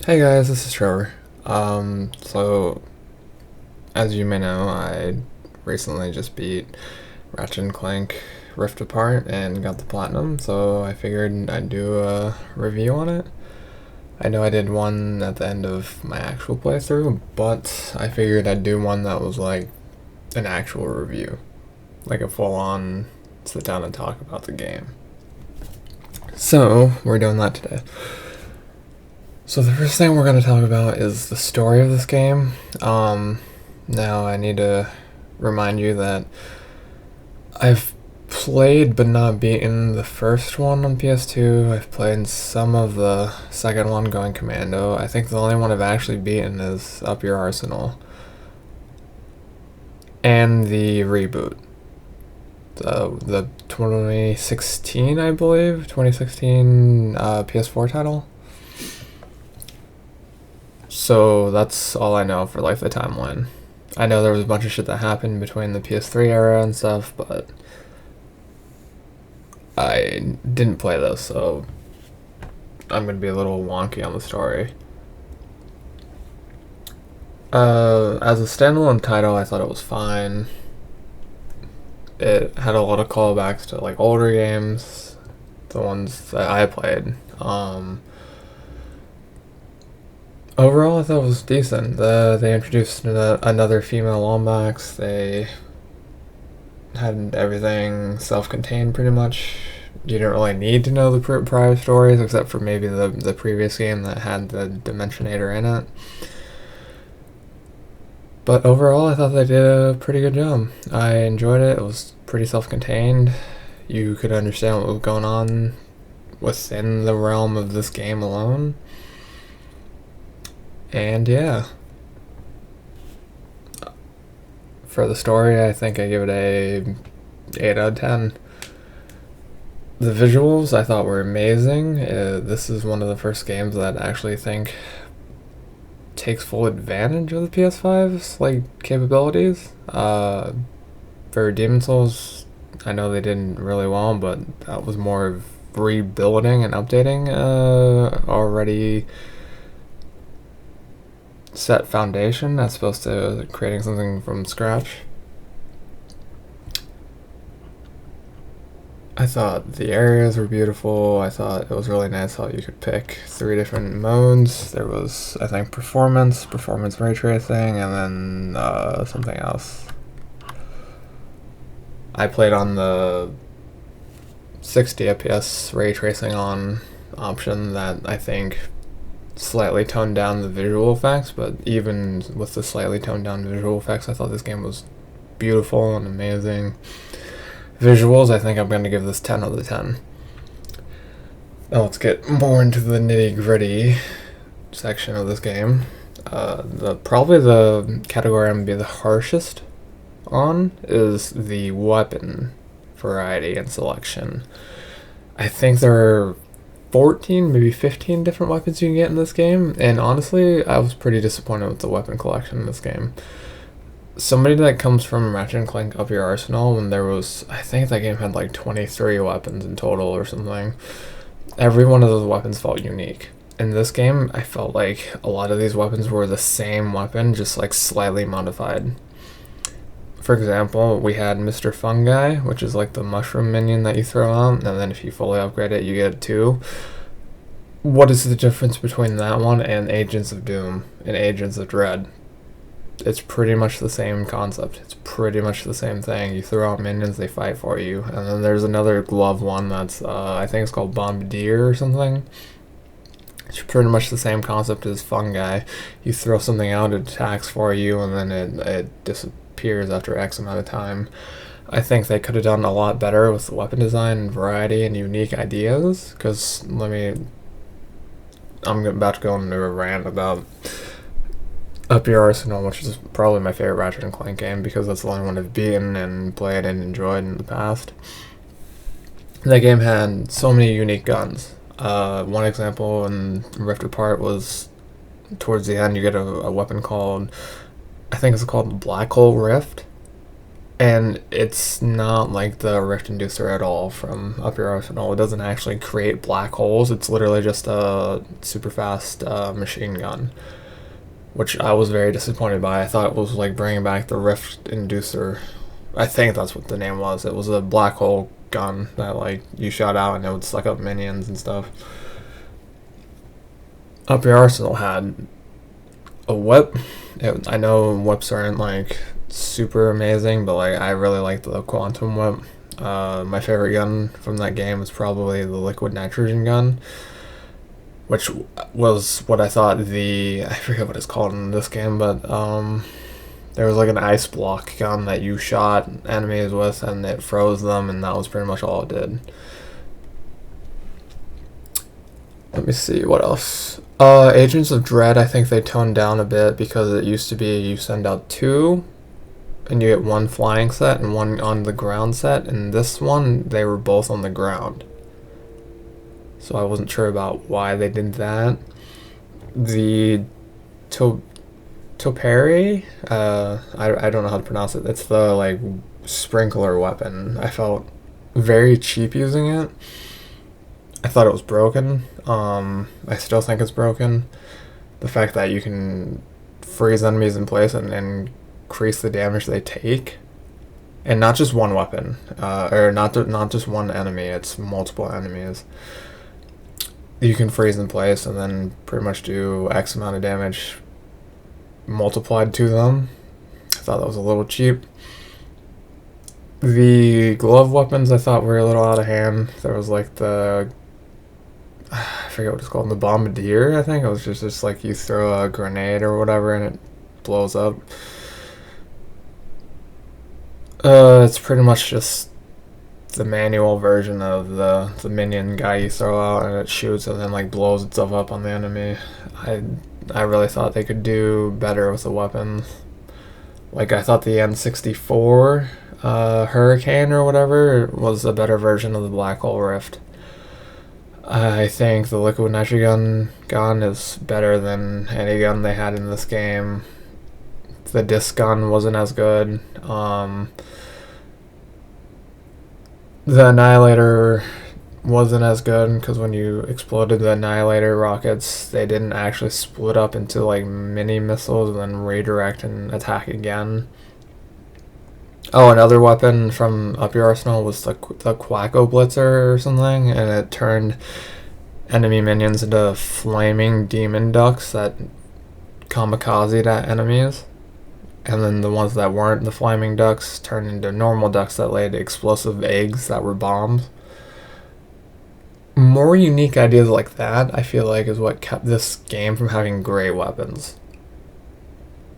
Hey guys, this is Trevor. So as you may know, I recently just beat Ratchet and Clank Rift Apart and got the platinum, so I figured I'd do a review on it. I know I did one at the end of my actual playthrough, but I figured I'd do one that was like an actual review, like a full-on sit down and talk about the game. So we're doing that today. So the first thing we're going to talk about is the story of this game. Now I need to remind you that I've played but not beaten the first one on PS2. I've played some of the second one going commando. I think the only one I've actually beaten is Up Your Arsenal. And the reboot. The 2016, I believe, 2016 PS4 title. So that's all I know for like the timeline. I know there was a bunch of shit that happened between the PS3 era and stuff, but I didn't play those, so I'm gonna be a little wonky on the story. As a standalone title, I thought it was fine. It had a lot of callbacks to like older games, the ones that I played. Overall, I thought it was decent. They introduced another female Lombax. They had everything self-contained pretty much. You didn't really need to know the prior stories, except for maybe the previous game that had the Dimensionator in it. But overall, I thought they did a pretty good job. I enjoyed it. It was pretty self-contained. You could understand what was going on within the realm of this game alone. And yeah, for the story, I think I give it a 8 out of 10. The visuals I thought were amazing. This is one of the first games that I actually think takes full advantage of the PS5's like capabilities. For Demon Souls, I know they did really well, but that was more of rebuilding and updating already set foundation as opposed to creating something from scratch. I thought the areas were beautiful. I thought it was really nice how you could pick 3 different modes. There was, I think, performance ray tracing, and then something else. I played on the 60 FPS ray tracing on option that I think slightly toned down the visual effects, but even with the slightly toned down visual effects, I thought this game was beautiful and amazing. Visuals, I think I'm going to give this 10 out of 10. Now let's get more into the nitty gritty section of this game. Probably the category I'm going to be the harshest on is the weapon variety and selection. I think there are 14, maybe 15 different weapons you can get in this game, and honestly, I was pretty disappointed with the weapon collection in this game. Somebody that comes from Ratchet and Clank Up Your Arsenal, when there was, I think that game had like 23 weapons in total or something. Every one of those weapons felt unique. In this game, I felt like a lot of these weapons were the same weapon, just like slightly modified. For example, we had Mr. Fungi, which is like the mushroom minion that you throw out, and then if you fully upgrade it, you get it too. What is the difference between that one and Agents of Doom and Agents of Dread? It's pretty much the same concept. It's pretty much the same thing. You throw out minions, they fight for you. And then there's another glove one that's, I think it's called Bombardier or something. It's pretty much the same concept as Fungi. You throw something out, it attacks for you, and then it disappears after X amount of time. I think they could have done a lot better with the weapon design and variety and unique ideas, because I'm about to go into a rant about Up Your Arsenal, which is probably my favorite Ratchet and Clank game because that's the only one I've beaten and played and enjoyed in the past. That game had so many unique guns. One example in Rift Apart was towards the end you get a weapon called, I think it's called Black Hole Rift, And it's not like the Rift Inducer at all from Up Your Arsenal. It doesn't actually create black holes. It's literally just a super fast machine gun, which I was very disappointed by. I thought it was like bringing back the Rift Inducer. I think that's what the name was. It was a black hole gun that like you shot out and it would suck up minions and stuff. Up Your Arsenal had a whip. I know whips aren't like super amazing, but like I really like the quantum whip. My favorite gun from that game was probably the liquid nitrogen gun, which was what I thought I forget what it's called in this game, but there was like an ice block gun that you shot enemies with and it froze them, and that was pretty much all it did. Let me see, what else? Agents of Dread, I think they toned down a bit, because it used to be you send out 2 and you get 1 flying set and 1 on the ground set, and this one they were both on the ground. So I wasn't sure about why they did that. The Toperi, I don't know how to pronounce it. It's the like sprinkler weapon. I felt very cheap using it. I thought it was broken. I still think it's broken. The fact that you can freeze enemies in place and increase the damage they take, and not just one weapon, or not just one enemy. It's multiple enemies. You can freeze in place and then pretty much do X amount of damage multiplied to them. I thought that was a little cheap. The glove weapons I thought were a little out of hand. There was like I forget what it's called, the bombardier, I think. It was just like you throw a grenade or whatever and it blows up. It's pretty much just the manual version of the minion guy you throw out and it shoots and then like blows itself up on the enemy. I really thought they could do better with the weapons. Like I thought the N64 Hurricane or whatever was a better version of the Black Hole Rift. I think the liquid nitrogen gun is better than any gun they had in this game. The disc gun wasn't as good. The Annihilator wasn't as good because when you exploded the Annihilator rockets, they didn't actually split up into like mini missiles and then redirect and attack again. Oh, another weapon from Up Your Arsenal was the Quacko Blitzer or something, and it turned enemy minions into flaming demon ducks that kamikazed at enemies. And then the ones that weren't the flaming ducks turned into normal ducks that laid explosive eggs that were bombs. More unique ideas like that, I feel like, is what kept this game from having great weapons.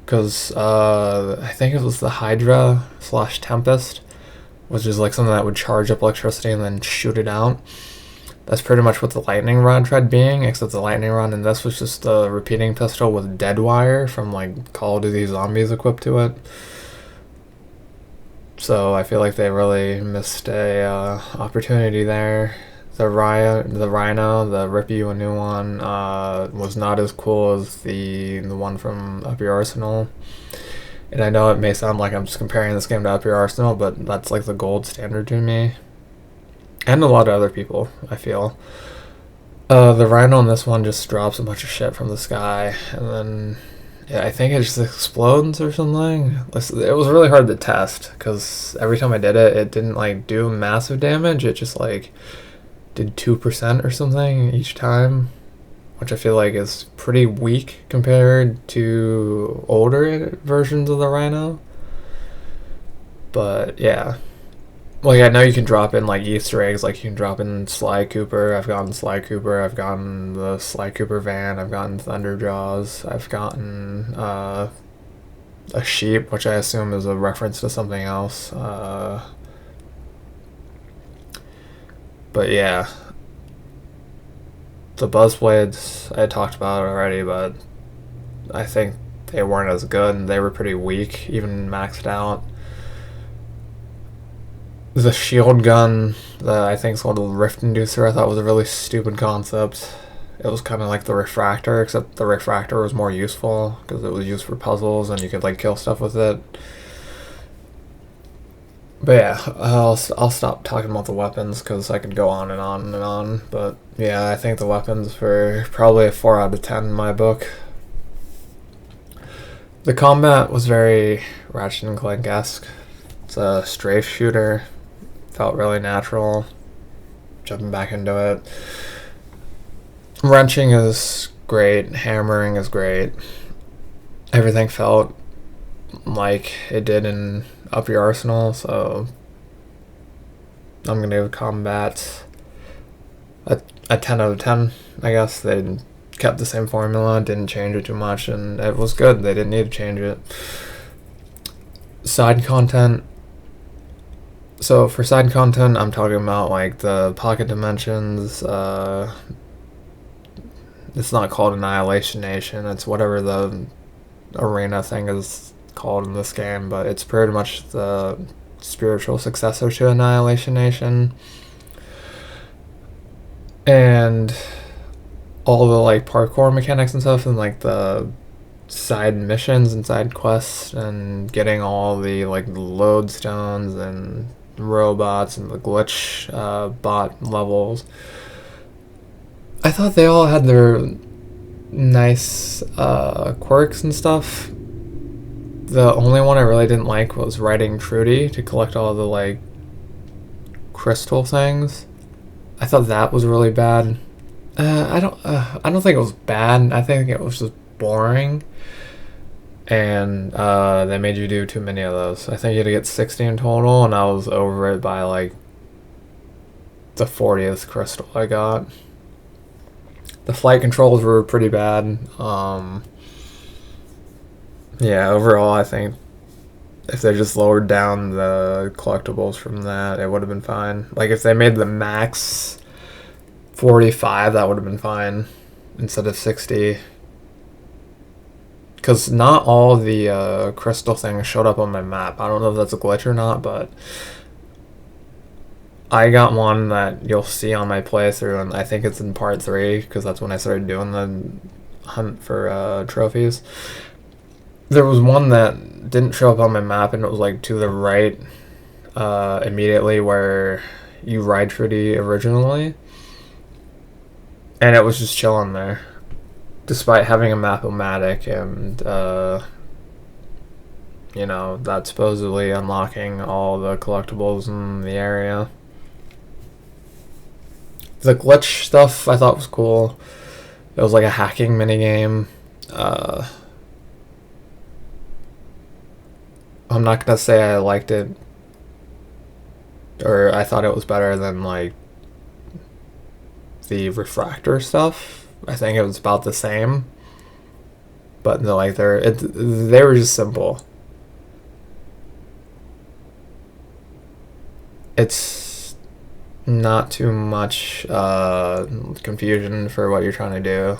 Because I think it was the Hydra / Tempest, which is like something that would charge up electricity and then shoot it out. That's pretty much what the lightning rod tried being, except the lightning rod in this was just a repeating pistol with dead wire from like Call of Duty Zombies equipped to it. So I feel like they really missed a opportunity there. The Rhino, the Rip You a New One, was not as cool as the one from Up Your Arsenal. And I know it may sound like I'm just comparing this game to Up Your Arsenal, but that's like the gold standard to me. And a lot of other people, I feel. The Rhino in this one just drops a bunch of shit from the sky, and then I think it just explodes or something. It was really hard to test, because every time I did it, it didn't like do massive damage. It just like did 2% or something each time, which I feel like is pretty weak compared to older versions of the Rhino. But yeah. Like, I know you can drop in, like, Easter eggs, like, you can drop in Sly Cooper. I've gotten Sly Cooper, I've gotten the Sly Cooper van, I've gotten Thunderjaws, I've gotten, a sheep, which I assume is a reference to something else. But yeah. The Buzzblades, I talked about already, but I think they weren't as good, and they were pretty weak, even maxed out. The shield gun that I think is called the Rift Inducer, I thought was a really stupid concept. It was kind of like the Refractor, except the Refractor was more useful because it was used for puzzles and you could like kill stuff with it. But yeah, I'll stop talking about the weapons because I could go on and on and on. But yeah, I think the weapons were probably a 4 out of 10 in my book. The combat was very Ratchet and Clank-esque. It's a strafe shooter. Felt really natural. Jumping back into it. Wrenching is great. Hammering is great. Everything felt like it did in Up Your Arsenal, so I'm going to give combat a 10 out of 10, I guess. They kept the same formula, didn't change it too much, and it was good. They didn't need to change it. Side content. So for side content, I'm talking about like the pocket dimensions. It's not called Annihilation Nation. It's whatever the arena thing is called in this game, but it's pretty much the spiritual successor to Annihilation Nation. And all the like parkour mechanics and stuff, and like the side missions and side quests, and getting all the like lodestones and robots and the glitch bot levels. I thought they all had their nice quirks and stuff. The only one I really didn't like was riding Trudy to collect all the like crystal things. I thought that was really bad. I don't think it was bad. I think it was just boring. And they made you do too many of those. I think you had to get 60 in total, and I was over it by like the 40th crystal I got. The flight controls were pretty bad. Yeah, overall, I think if they just lowered down the collectibles from that, it would have been fine. Like, if they made the max 45, that would have been fine instead of 60. Because not all the crystal things showed up on my map. I don't know if that's a glitch or not, but I got one that you'll see on my playthrough, and I think it's in part 3, because that's when I started doing the hunt for trophies. There was one that didn't show up on my map, and it was like to the right immediately where you ride Trudy originally. And it was just chilling there, despite having a map-o-matic and, you know, that supposedly unlocking all the collectibles in the area. The glitch stuff I thought was cool. It was like a hacking minigame. I'm not gonna say I liked it, or I thought it was better than like the refractor stuff. I think it was about the same, but they were just simple. It's not too much confusion for what you're trying to do.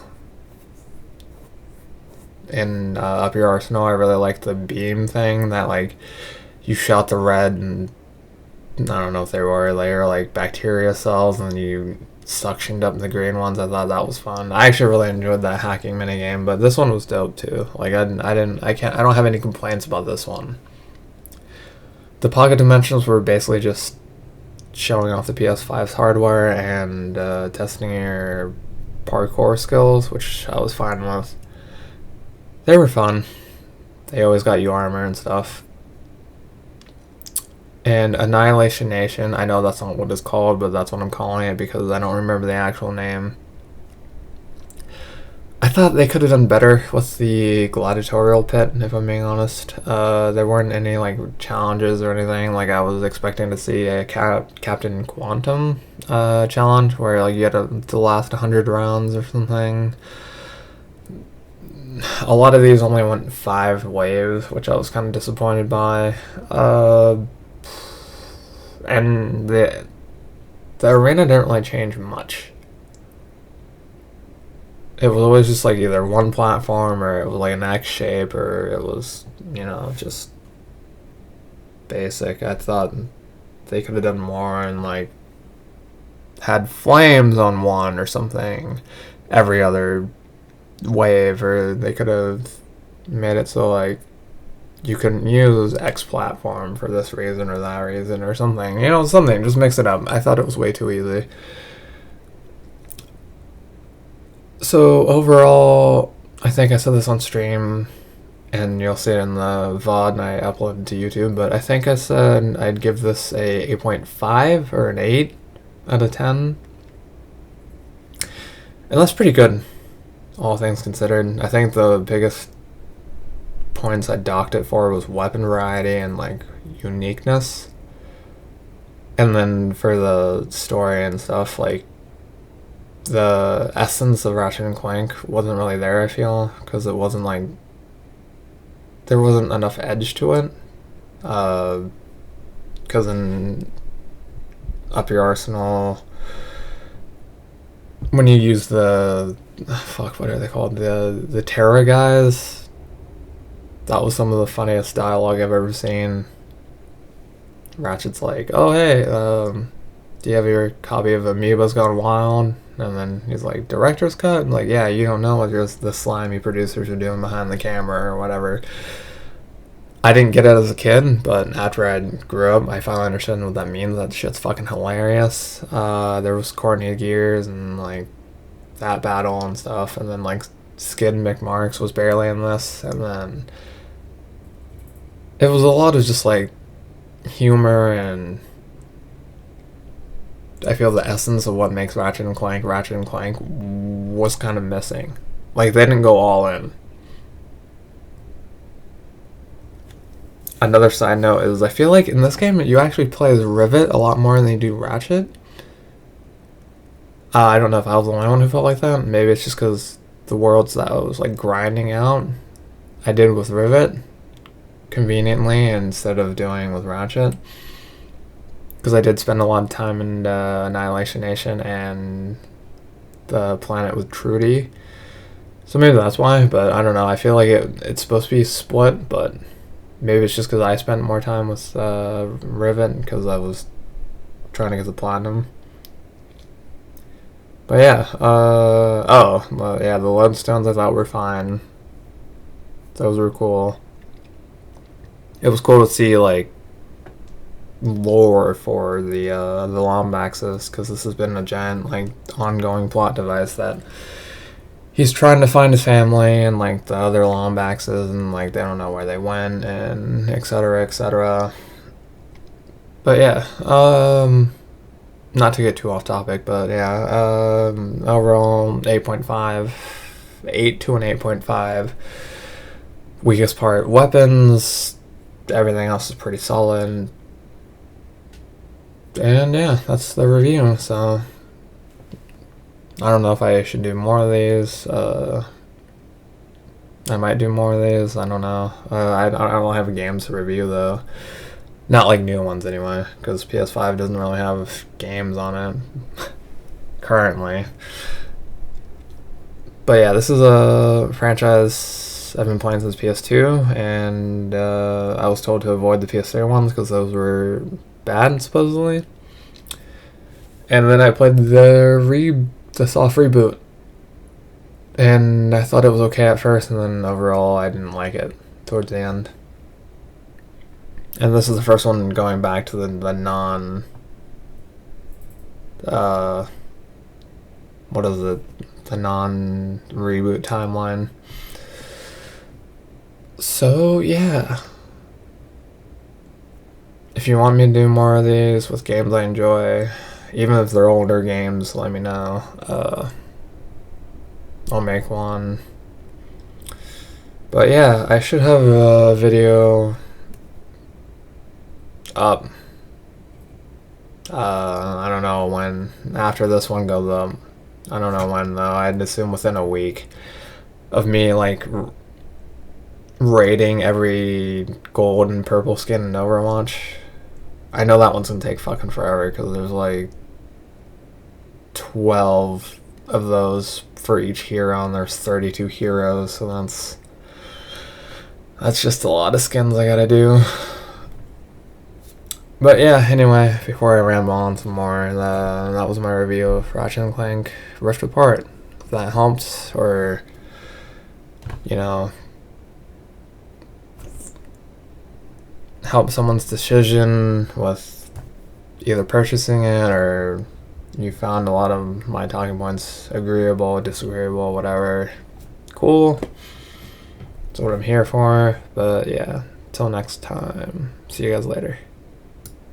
In Up Your Arsenal, I really liked the beam thing that like you shot the red, and I don't know if they were like bacteria cells, and you suctioned up the green ones. I thought that was fun. I actually really enjoyed that hacking minigame, but this one was dope too. Like I don't have any complaints about this one. The pocket dimensions were basically just showing off the PS5's hardware and testing your parkour skills, which I was fine with. They were fun. They always got you armor and stuff. And Annihilation Nation, I know that's not what it's called, but that's what I'm calling it because I don't remember the actual name. I thought they could have done better with the gladiatorial pit, if I'm being honest. There weren't any like challenges or anything. Like I was expecting to see a Captain Quantum challenge where like you had to last 100 rounds or something. A lot of these only went 5 waves, which I was kind of disappointed by. And the arena didn't really change much. It was always just like either one platform, or it was like an X shape, or it was, you know, just basic. I thought they could have done more and like had flames on one or something every other wave, or they could have made it so like you couldn't use X platform for this reason or that reason or something. You know, something. Just mix it up. I thought it was way too easy. So overall, I think I said this on stream, and you'll see it in the VOD I uploaded to YouTube, but I think I said I'd give this a 8.5 or an 8 out of 10. And that's pretty good, all things considered. I think the biggest points I docked it for was weapon variety and like uniqueness. And then for the story and stuff, like the essence of Ratchet and Clank wasn't really there, I feel, because it wasn't like there wasn't enough edge to it. Because in Up Your Arsenal, when you use the what are they called, the Terra guys, that was some of the funniest dialogue I've ever seen. Ratchet's like, oh hey, do you have your copy of Amoeba's Gone Wild? And then he's like, director's cut? I'm like, yeah, you don't know what the slimy producers are doing behind the camera or whatever. I didn't get it as a kid, but after I grew up, I finally understood what that means. That shit's fucking hilarious. There was coordinated gears and like that battle and stuff, and then like Skid McMarks was barely in this, and then it was a lot of just like humor, and I feel the essence of what makes Ratchet and Clank was kind of missing. Like, they didn't go all in. Another side note is I feel like in this game you actually play as Rivet a lot more than you do Ratchet. I don't know if I was the only one who felt like that. Maybe it's just because the worlds that I was like grinding out, I did with Rivet conveniently instead of doing with Ratchet. Because I did spend a lot of time in Annihilation Nation and the planet with Trudy. So maybe that's why, but I don't know. I feel like it's supposed to be split, but maybe it's just because I spent more time with Rivet because I was trying to get the platinum. But yeah, yeah, the lodestones I thought were fine. Those were cool. It was cool to see like lore for the Lombaxes, because this has been a giant like ongoing plot device that he's trying to find his family and like the other Lombaxes, and like they don't know where they went, and etc etc. But yeah, not to get too off topic, but yeah, overall 8.5, 8 to an 8.5. Weakest part, weapons. Everything else is pretty solid. And yeah, that's the review. So I don't know if I should do more of these. I might do more of these. I don't know. I don't have games to review though. Not like new ones anyway, because PS5 doesn't really have games on it currently. But yeah, this is a franchise I've been playing since PS2, and I was told to avoid the PS3 ones because those were bad, supposedly. And then I played the soft reboot, and I thought it was okay at first, and then overall I didn't like it towards the end. And this is the first one going back to the non what is it? The non-reboot timeline. So yeah, if you want me to do more of these with games I enjoy, even if they're older games, let me know. I'll make one. But yeah, I should have a video up. I don't know when, after this one goes up. I don't know when though. I'd assume within a week of me like rating every gold and purple skin in Overwatch. I know that one's gonna take fucking forever because there's like 12 of those for each hero, and there's 32 heroes, so that's just a lot of skins I gotta do. But yeah, anyway, before I ramble on some more, that was my review of Ratchet and Clank Rift Apart. If that helped, or, you know, help someone's decision with either purchasing it, or you found a lot of my talking points agreeable, disagreeable, whatever, cool. That's what I'm here for. But yeah, till next time. See you guys later.